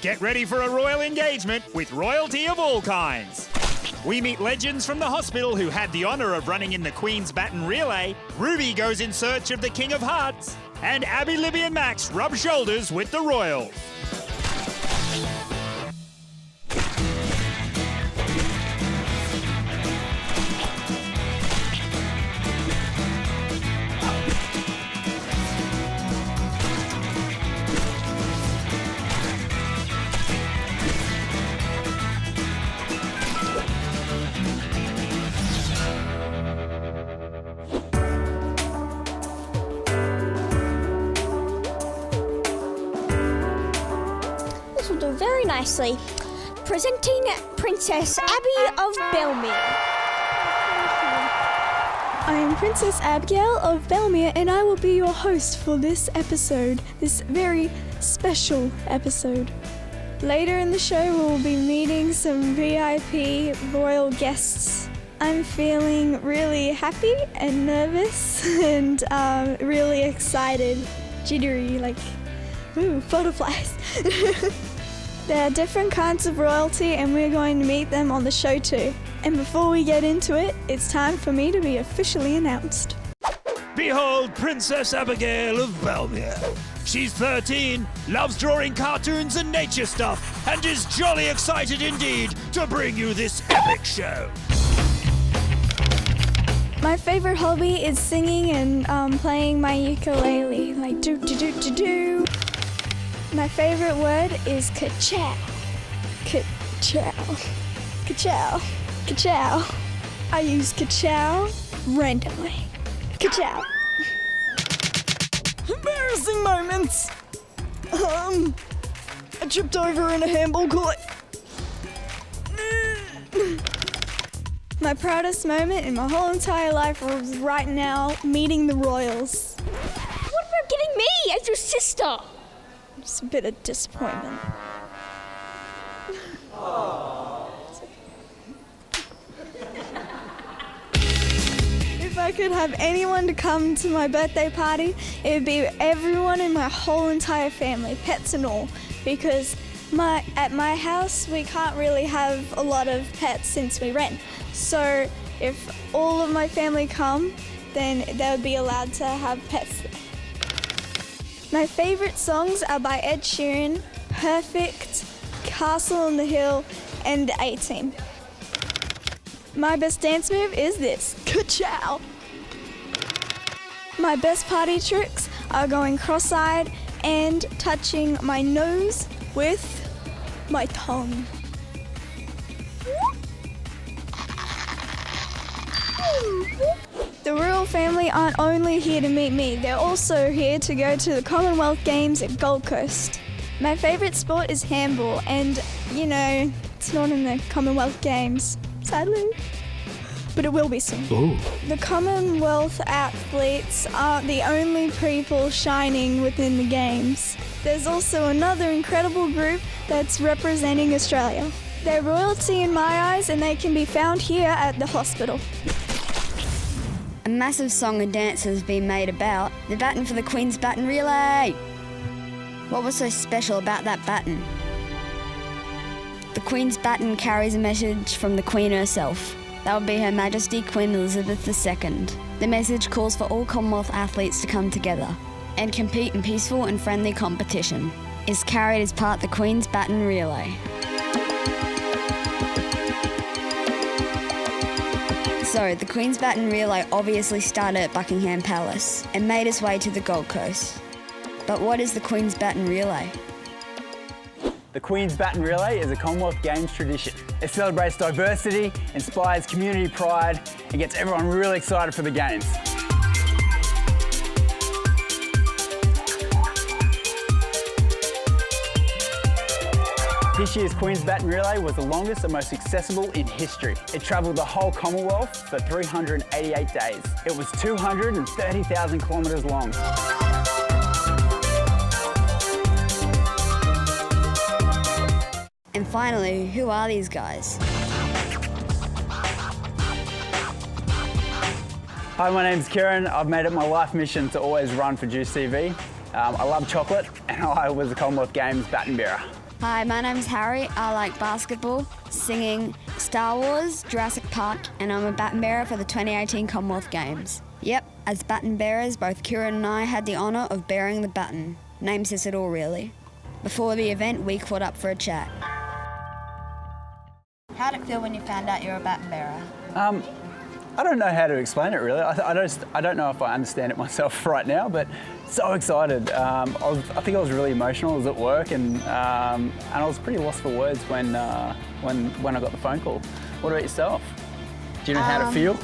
Get ready for a royal engagement with royalty of all kinds. We meet legends from the hospital who had the honour of running in the Queen's Baton Relay. Ruby goes in search of the King of Hearts. And Abbi, Libby and Max rub shoulders with the royals. Will do very nicely. Presenting Princess Abbi of Belmere. I am Princess Abigail of Belmere and I will be your host for this episode, this very special episode. Later in the show we'll be meeting some VIP royal guests. I'm feeling really happy and nervous and really excited, jittery, like, ooh, butterflies. There are different kinds of royalty and we're going to meet them on the show too. And before we get into it, it's time for me to be officially announced. Behold Princess Abigail of Belmere. She's 13, loves drawing cartoons and nature stuff, and is jolly excited indeed to bring you this epic show. My favorite hobby is singing and playing my ukulele, like do-do-do-do-do. My favorite word is ka-chow. Ka-chow. Ka-chow. Ka-chow. I use ka-chow randomly. Ka-chow. Embarrassing moments. I tripped over in a handball court. My proudest moment in my whole entire life was right now meeting the royals. What about getting me as your sister? Just a bit of disappointment. If I could have anyone to come to my birthday party, it would be everyone in my whole entire family, pets and all, because at my house we can't really have a lot of pets since we rent. So if all of my family come, then they would be allowed to have pets. My favourite songs are by Ed Sheeran, Perfect, Castle on the Hill, and the A-Team. My best dance move is this, ka-chow. My best party tricks are going cross-eyed and touching my nose with my tongue. The royal family aren't only here to meet me, they're also here to go to the Commonwealth Games at Gold Coast. My favourite sport is handball and, you know, it's not in the Commonwealth Games, sadly, but it will be soon. Ooh. The Commonwealth athletes aren't the only people shining within the Games. There's also another incredible group that's representing Australia. They're royalty in my eyes and they can be found here at the hospital. A massive song and dance has been made about the baton for the Queen's Baton Relay. What was so special about that baton? The Queen's baton carries a message from the Queen herself. That would be Her Majesty Queen Elizabeth II. The message calls for all Commonwealth athletes to come together and compete in peaceful and friendly competition. It's carried as part of the Queen's Baton Relay. So, the Queen's Baton Relay obviously started at Buckingham Palace and made its way to the Gold Coast. But what is the Queen's Baton Relay? The Queen's Baton Relay is a Commonwealth Games tradition. It celebrates diversity, inspires community pride, and gets everyone really excited for the Games. This year's Queen's Baton Relay was the longest and most accessible in history. It travelled the whole Commonwealth for 388 days. It was 230,000 kilometres long. And finally, who are these guys? Hi, my name's Kieran. I've made it my life mission to always run for Juice TV. I love chocolate and I was a Commonwealth Games baton bearer. Hi, my name's Harry. I like basketball, singing, Star Wars, Jurassic Park, and I'm a baton bearer for the 2018 Commonwealth Games. Yep, as baton bearers, both Kieran and I had the honour of bearing the baton. Name says it all, really. Before the event, we caught up for a chat. How'd it feel when you found out you're a baton bearer? I don't know how to explain it really. I don't know if I understand it myself right now, but so excited. I think I was really emotional. I was at work and I was pretty lost for words when I got the phone call. What about yourself? Do you know how to feel?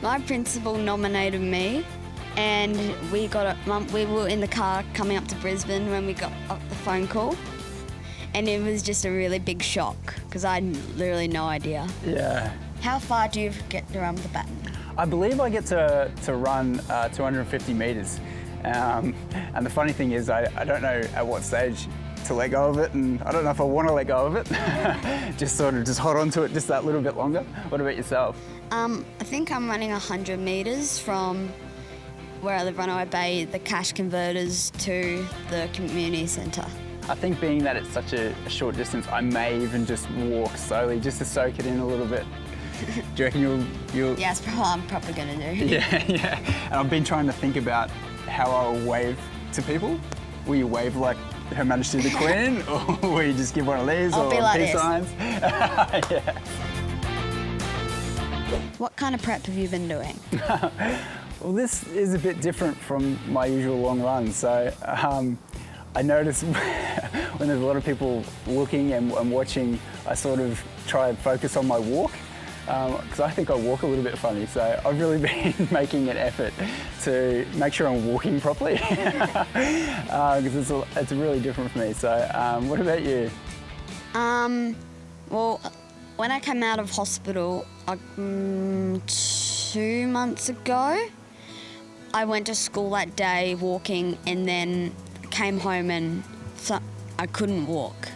My principal nominated me, and we were in the car coming up to Brisbane when we got the phone call, and it was just a really big shock because I had literally no idea. Yeah. How far do you get to run with the baton? I believe I get to run 250 metres. And the funny thing is I don't know at what stage to let go of it, and I don't know if I want to let go of it. just hold on to it just that little bit longer. What about yourself? I think I'm running 100 metres from where I live, Runaway Bay, the cash converters to the community centre. I think being that it's such a short distance, I may even just walk slowly just to soak it in a little bit. Do you reckon you'll... Yeah, it's what I'm probably going to do. Yeah. And I've been trying to think about how I'll wave to people. Will you wave like Her Majesty the Queen, or will you just give one of these, I'll or be like peace this. signs? Yeah. What kind of prep have you been doing? Well, this is a bit different from my usual long run. So I notice when there's a lot of people looking and watching, I sort of try and focus on my walk. Because I think I walk a little bit funny, so I've really been making an effort to make sure I'm walking properly, because it's really different for me. So what about you? Well, when I came out of hospital 2 months ago, I went to school that day walking, and then came home and I couldn't walk.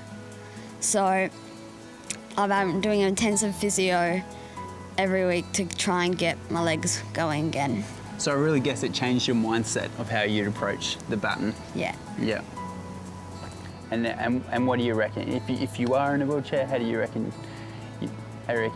So I'm doing intensive physio every week to try and get my legs going again. So I really guess it changed your mindset of how you'd approach the baton. Yeah. Yeah. And what do you reckon? If you are in a wheelchair, how do you reckon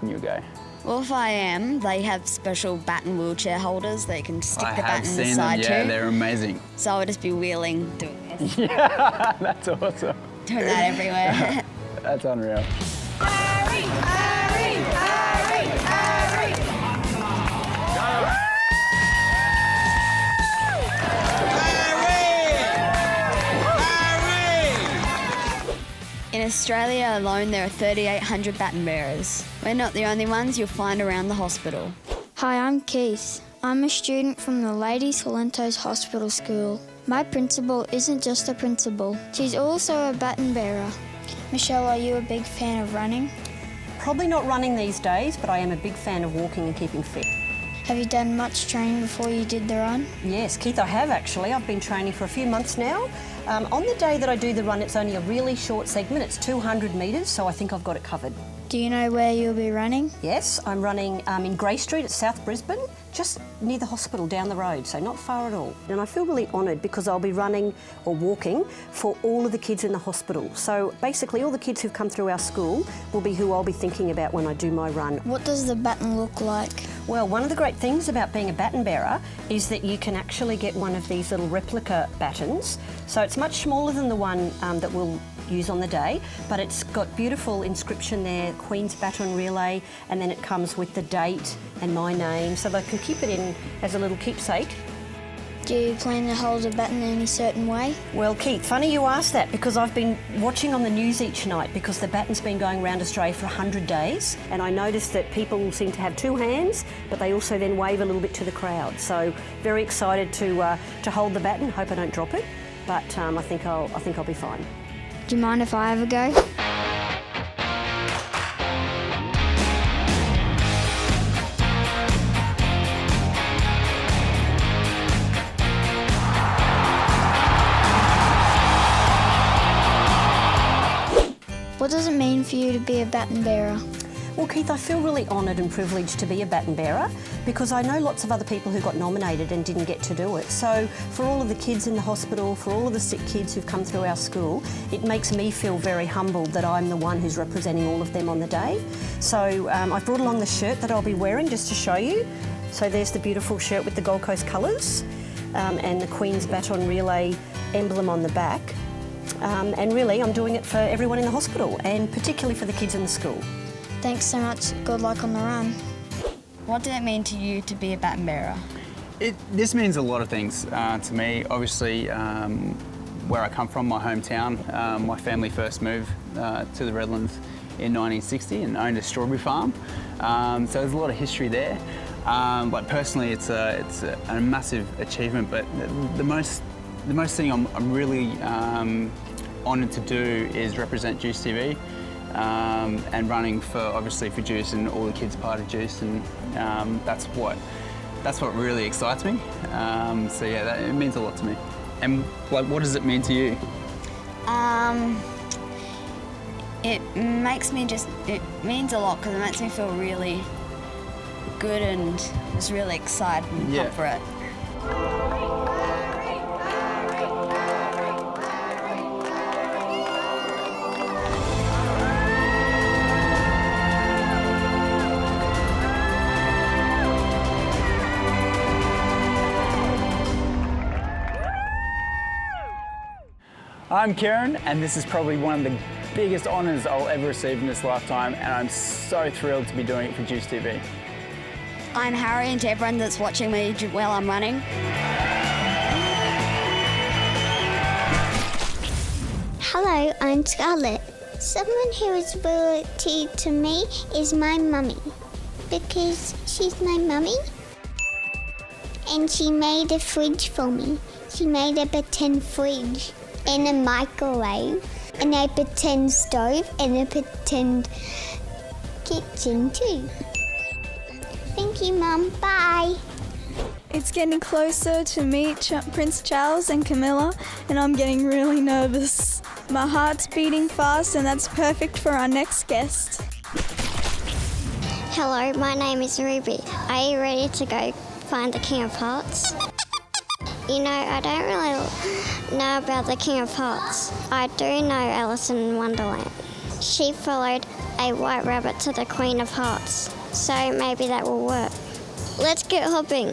you'll go? Well, if I am, they have special baton wheelchair holders that you can stick the baton seen inside them. Yeah, too. they're amazing. So I'll just be wheeling, doing this. Yeah, that's awesome. Doing that everywhere. That's unreal. Harry, Harry, Harry, Harry. In Australia alone, there are 3,800 baton bearers. We're not the only ones you'll find around the hospital. Hi, I'm Keith. I'm a student from the Ladies Lentos Hospital School. My principal isn't just a principal, she's also a baton bearer. Michelle, are you a big fan of running? Probably not running these days, but I am a big fan of walking and keeping fit. Have you done much training before you did the run? Yes, Keith, I have actually. I've been training for a few months now. On the day that I do the run, it's only a really short segment. It's 200 metres, so I think I've got it covered. Do you know where you'll be running? Yes, I'm running in Grey Street at South Brisbane, just near the hospital down the road, so not far at all. And I feel really honoured because I'll be running or walking for all of the kids in the hospital. So basically all the kids who've come through our school will be who I'll be thinking about when I do my run. What does the baton look like? Well, one of the great things about being a baton bearer is that you can actually get one of these little replica batons. So it's much smaller than the one that we'll use on the day, but it's got beautiful inscription there, Queen's Baton Relay, and then it comes with the date and my name, so they can keep it in as a little keepsake. Do you plan to hold a baton in any certain way? Well, Keith, funny you asked that because I've been watching on the news each night because the baton's been going around Australia for 100 days, and I noticed that people seem to have two hands, but they also then wave a little bit to the crowd. So very excited to hold the baton. Hope I don't drop it, but I think I'll be fine. Do you mind if I have a go? What does it mean for you to be a baton bearer? Well, Keith, I feel really honoured and privileged to be a baton bearer because I know lots of other people who got nominated and didn't get to do it. So for all of the kids in the hospital, for all of the sick kids who've come through our school, it makes me feel very humbled that I'm the one who's representing all of them on the day. So I've brought along the shirt that I'll be wearing just to show you. So there's the beautiful shirt with the Gold Coast colours and the Queen's Baton Relay emblem on the back. And really, I'm doing it for everyone in the hospital and particularly for the kids in the school. Thanks so much. Good luck on the run. What did it mean to you to be a baton bearer? This means a lot of things to me. Obviously, where I come from, my hometown, my family first moved to the Redlands in 1960 and owned a strawberry farm. So there's a lot of history there. But personally, it's a massive achievement. But the most thing I'm really honoured to do is represent Juice TV. And running for Juice and all the kids part of Juice, and that's what really excites me. So yeah, it means a lot to me. And what does it mean to you? It means a lot because it makes me feel really good and just really excited and pumped for it. I'm Kieran, and this is probably one of the biggest honours I'll ever receive in this lifetime, and I'm so thrilled to be doing it for Juice TV. I'm Harry, and to everyone that's watching me while I'm running. Hello, I'm Scarlett. Someone who is royalty to me is my mummy, because she's my mummy and she made a fridge for me. She made a pretend fridge and a microwave and a pretend stove and a pretend kitchen too. Thank you, Mum. Bye. It's getting closer to meet Prince Charles and Camilla, and I'm getting really nervous. My heart's beating fast, and that's perfect for our next guest. Hello, my name is Ruby. Are you ready to go find the King of Hearts? You know, I don't really know about the King of Hearts. I do know Alice in Wonderland. She followed a white rabbit to the Queen of Hearts, so maybe that will work. Let's get hopping.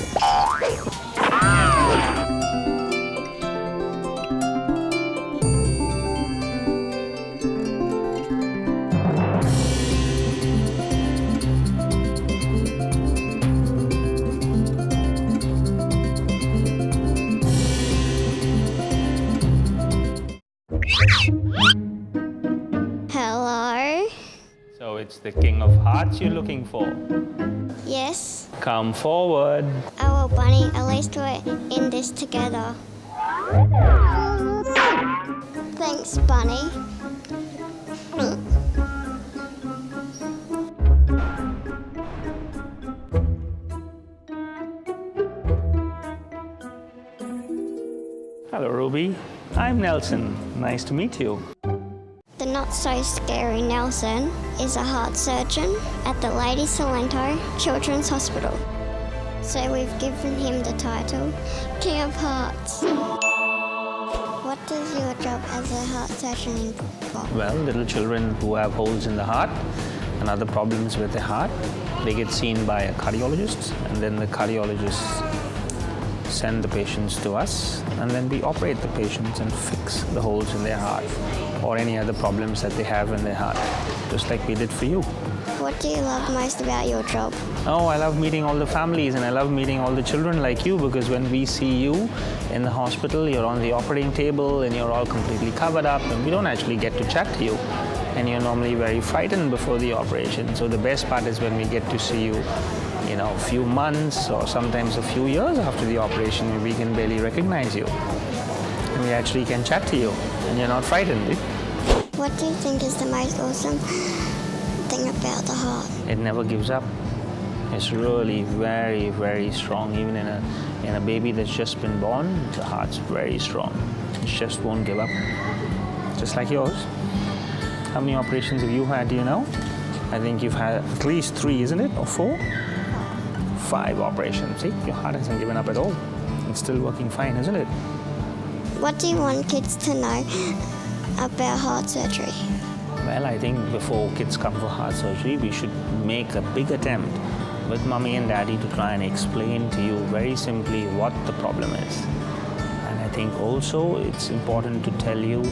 Hello? So it's the King of Hearts you're looking for? Yes? Come forward. Oh, well, Bunny, at least we're in this together. Thanks, Bunny. Hello, Ruby. I'm Nelson. Nice to meet you. The not-so-scary Nelson is a heart surgeon at the Lady Salento Children's Hospital. So we've given him the title King of Hearts. What does your job as a heart surgeon involve? Well, little children who have holes in the heart and other problems with the heart, they get seen by a cardiologist, and then the cardiologists send the patients to us, and then we operate the patients and fix the holes in their heart or any other problems that they have in their heart, just like we did for you. What do you love most about your job? Oh, I love meeting all the families, and I love meeting all the children like you, because when we see you in the hospital, you're on the operating table and you're all completely covered up, and we don't actually get to chat to you. And you're normally very frightened before the operation. So the best part is when we get to see you, a few months or sometimes a few years after the operation, we can barely recognize you. And we actually can chat to you, and you're not frightened. What do you think is the most awesome thing about the heart? It never gives up. It's really very, very strong. Even in a baby that's just been born, the heart's very strong. It just won't give up. Just like yours. How many operations have you had, do you know? I think you've had at least 3, isn't it? Or 4? 5 operations. See, your heart hasn't given up at all. It's still working fine, isn't it? What do you want kids to know about heart surgery? Well, I think before kids come for heart surgery, we should make a big attempt with Mummy and Daddy to try and explain to you very simply what the problem is. And I think also it's important to tell you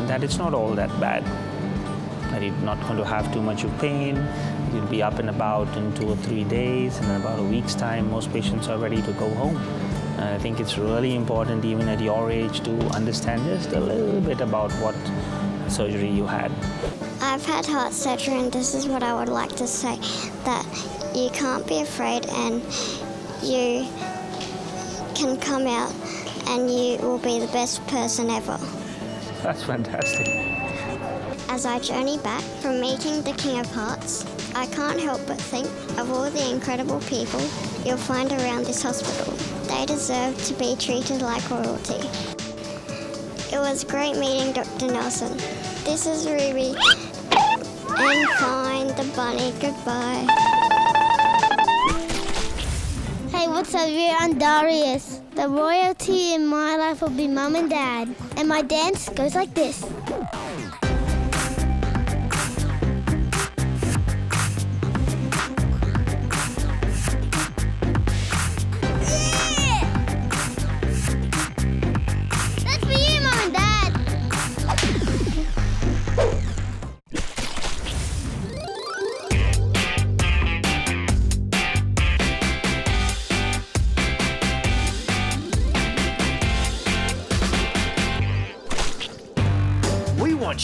that it's not all that bad, that you're not going to have too much of pain. You'll be up and about in 2 or 3 days, and in about a week's time, most patients are ready to go home. And I think it's really important, even at your age, to understand just a little bit about what surgery you had. I've had heart surgery, and this is what I would like to say, that you can't be afraid and you can come out and you will be the best person ever. That's fantastic. As I journey back from meeting the King of Hearts, I can't help but think of all the incredible people you'll find around this hospital. They deserve to be treated like royalty. It was great meeting Dr. Nelson. This is Ruby. And find the bunny. Goodbye. Hey, what's up? I'm Darius. The royalty in my life will be Mum and Dad. And my dance goes like this.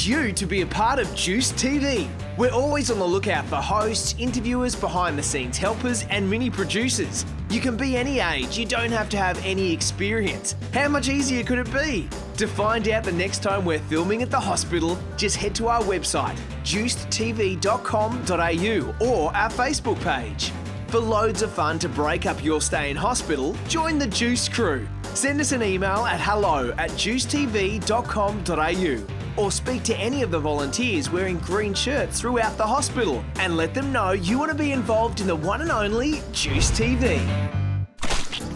You to be a part of Juice TV. We're always on the lookout for hosts, interviewers, behind-the-scenes helpers, and mini producers. You can be any age, you don't have to have any experience. How much easier could it be? To find out the next time we're filming at the hospital, just head to our website, juicedtv.com.au, or our Facebook page. For loads of fun to break up your stay in hospital, join the Juice crew. Send us an email at hello@juicetv.com.au. or speak to any of the volunteers wearing green shirts throughout the hospital and let them know you want to be involved in the one and only Juice TV.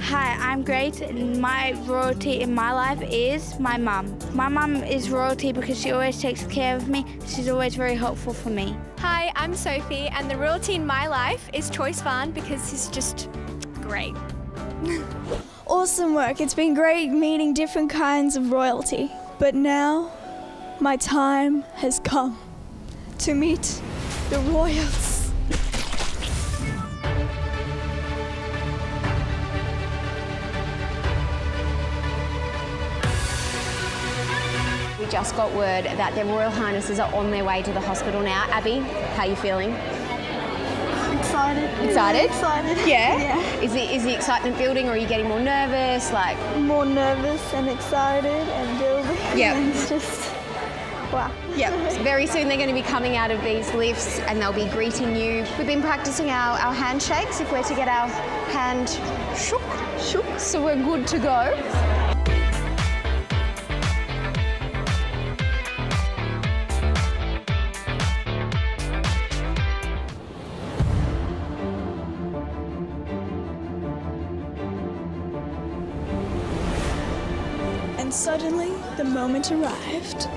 Hi, I'm Grace, and my royalty in my life is my mum. My mum is royalty because she always takes care of me. She's always very helpful for me. Hi, I'm Sophie, and the royalty in my life is Choice Farm because he's just great. Awesome work. It's been great meeting different kinds of royalty. But now, my time has come to meet the royals. We just got word that their Royal Highnesses are on their way to the hospital now. Abby, how are you feeling? Excited. Excited? Excited. Yeah? Is the excitement building, or are you getting more nervous? More nervous and excited and building. Yeah. It's just, wow. Yep. So very soon they're going to be coming out of these lifts and they'll be greeting you. We've been practicing our handshakes if we're to get our hand shook, so we're good to go. And suddenly, the moment arrived.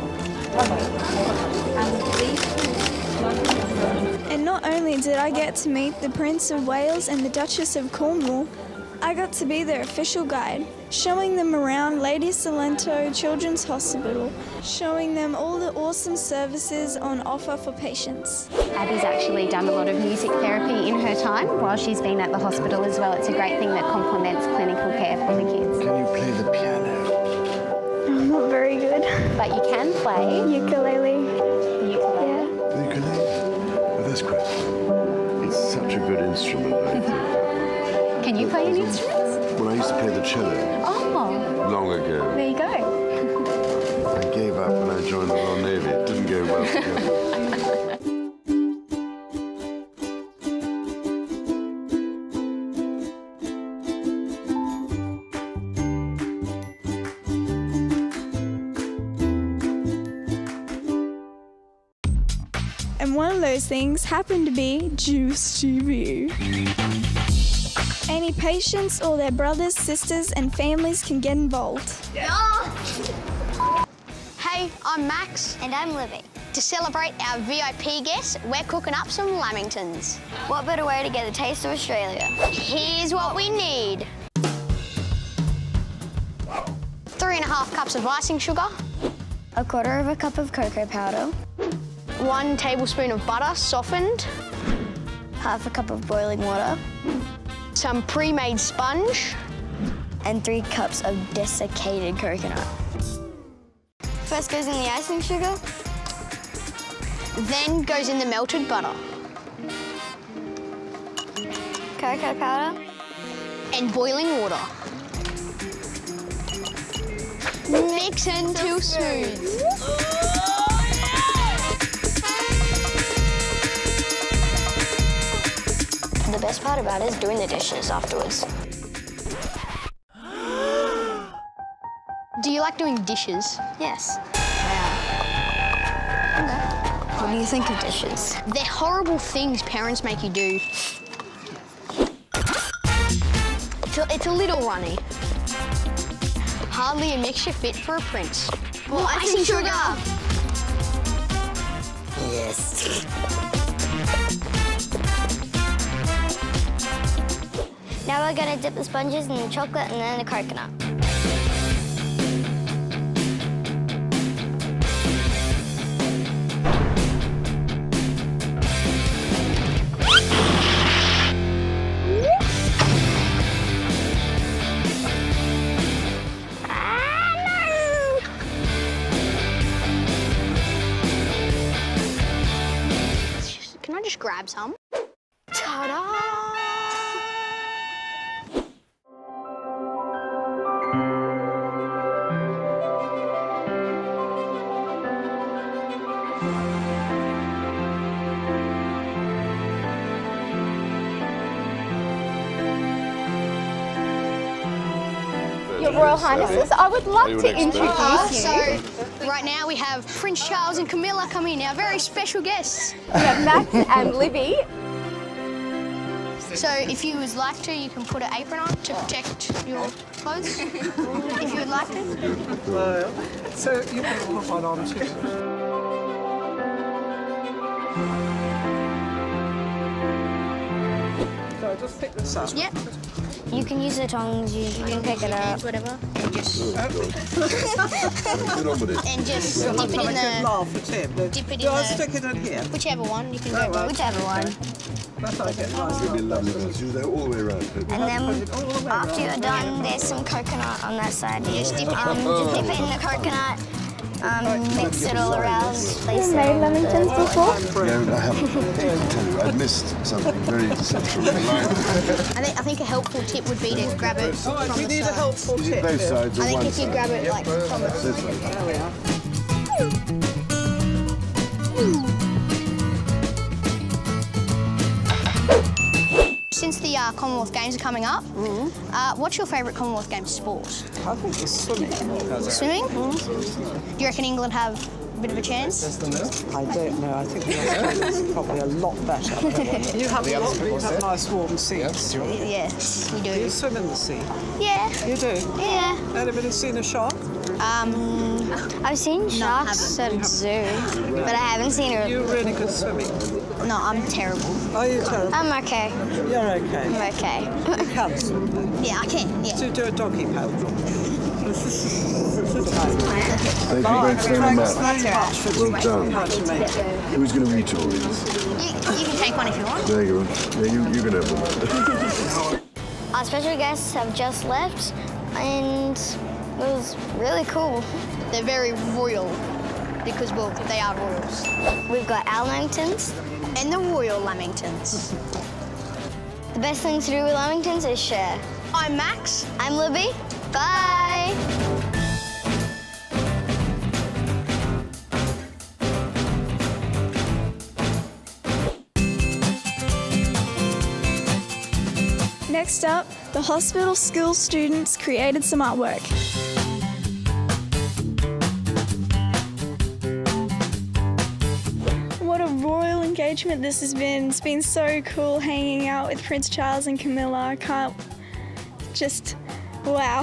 And not only did I get to meet the Prince of Wales and the Duchess of Cornwall, I got to be their official guide, showing them around Lady Salento Children's Hospital, showing them all the awesome services on offer for patients. Abby's actually done a lot of music therapy in her time while she's been at the hospital as well. It's a great thing that complements clinical care for the kids. Can you play the piano? I'm not very good. But you can play ukulele. The ukulele. Yeah. The ukulele? Oh, that's great. It's such a good instrument, I think. Can you play any instruments? Well, I used to play the cello. Oh. Long ago. There you go. I gave up when I joined the Royal Navy. It didn't go well together. And one of those things happened to be Juice TV. Any patients or their brothers, sisters and families can get involved. Hey, I'm Max. And I'm Libby. To celebrate our VIP guests, we're cooking up some lamingtons. What better way to get a taste of Australia? Here's what we need. 3.5 cups of icing sugar. 1/4 cup of cocoa powder. 1 tablespoon of butter softened. 1/2 cup of boiling water. Some pre-made sponge. And 3 cups of desiccated coconut. First goes in the icing sugar. Then goes in the melted butter. Cocoa powder. And boiling water. Mix until smooth. The best part about it is doing the dishes afterwards. Do you like doing dishes? Yes. What do you think of dishes? They're horrible things parents make you do. It's a little runny. Hardly a mixture fit for a prince. Well, icing sugar. Yes. Now we're gonna dip the sponges in the chocolate and then the coconut. Can I just grab some? Ta-da! Your Royal Highnesses, I would love to introduce you. So, right now we have Prince Charles and Camilla coming in, our very special guests. We have Max and Libby. So, if you would like to, you can put an apron on to protect your clothes, if you would like to. Well, so you can put one on too. So just pick this up. Yep. You can use the tongs, you can pick it up. Whatever. And just Get on with it. dip it Have in a good the. laugh at him. Dip it Do I in stick it in here? whichever one you can Oh, go right. whichever one. That's how I get nice. It'll be lovely. Do that all the way around. And then after you're done, there's some coconut on that side. Just dip it Just dip it in the coconut, mix it all around, place it made on lamingtons the... before? No, I haven't. I tell you, I've missed something very essential. I think a helpful tip would be to grab it from We the need a side. helpful Is it tip both here. sides I or think one if you side? grab it like from the This way. There we are. Since the Commonwealth Games are coming up, what's your favourite Commonwealth Games sport? I think it's swimming. Swimming? Do you reckon England have a bit of a chance? I don't know. I think the Australians are probably a lot better. You have nice warm seas. Yes, we Do do. you swim in the sea? Yeah. You do? Yeah. Anybody seen a shark? I've seen sharks at zoo, but I haven't seen a... You're really good swimming. No, I'm terrible. Are you terrible? I'm okay. You're okay. I'm okay. You can swim then. Yeah, I can. Yeah. So do a doggy paddle. Thank you both very much. Well done. Who's going to eat all these? You can take one if you want. There you go. Yeah, you can have one. Our special guests have just left, and it was really cool. They're very royal because, well, they are royals. We've got our lamingtons. And the royal lamingtons. The best thing to do with lamingtons is share. I'm Max. I'm Libby. Bye. Next up, the hospital school students created some artwork. What a royal engagement. It's been so cool hanging out with Prince Charles and Camilla. I can't just, wow.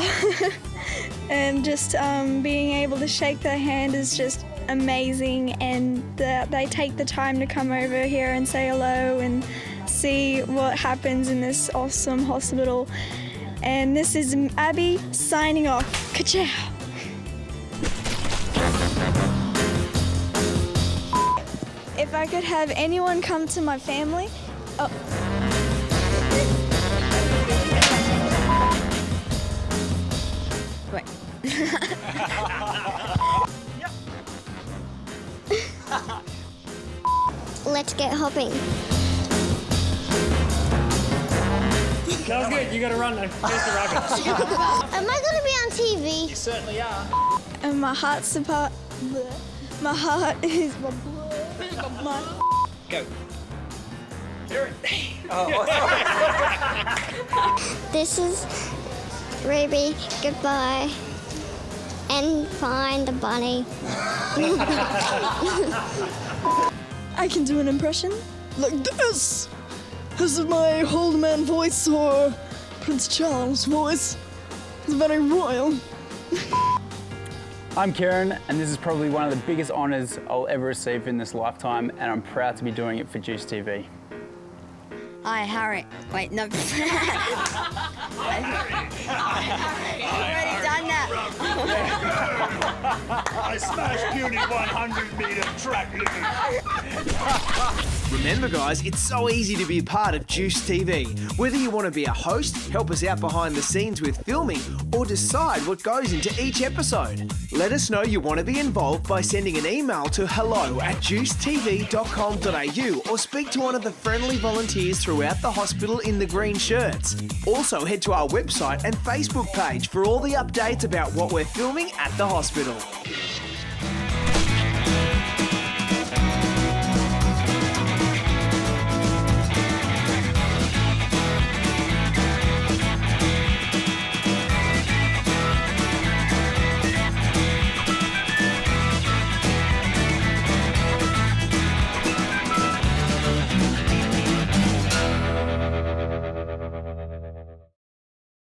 And just being able to shake their hand is just amazing, and they take the time to come over here and say hello and see what happens in this awesome hospital. And this is Abby signing off. Ka-chow! If I could have anyone come to my family, Wait. Let's get hopping. That was good. You got to run and face the rocket. Am I going to be on TV? You certainly are. and my heart's apart. My heart is my Go. This is Ruby. Goodbye. And find the bunny. I can do an impression like this. This is my old man voice or Prince Charles' voice. It's very royal. I'm Kieran, and this is probably one of the biggest honours I'll ever receive in this lifetime, and I'm proud to be doing it for Juice TV. Hi, Harry. Wait, no. I've already done that. I smashed Beauty 100-metre track limit. Remember guys, it's so easy to be a part of Juice TV. Whether you want to be a host, help us out behind the scenes with filming, or decide what goes into each episode. Let us know you want to be involved by sending an email to hello@juicetv.com.au or speak to one of the friendly volunteers throughout the hospital in the green shirts. Also head to our website and Facebook page for all the updates about what we're filming at the hospital.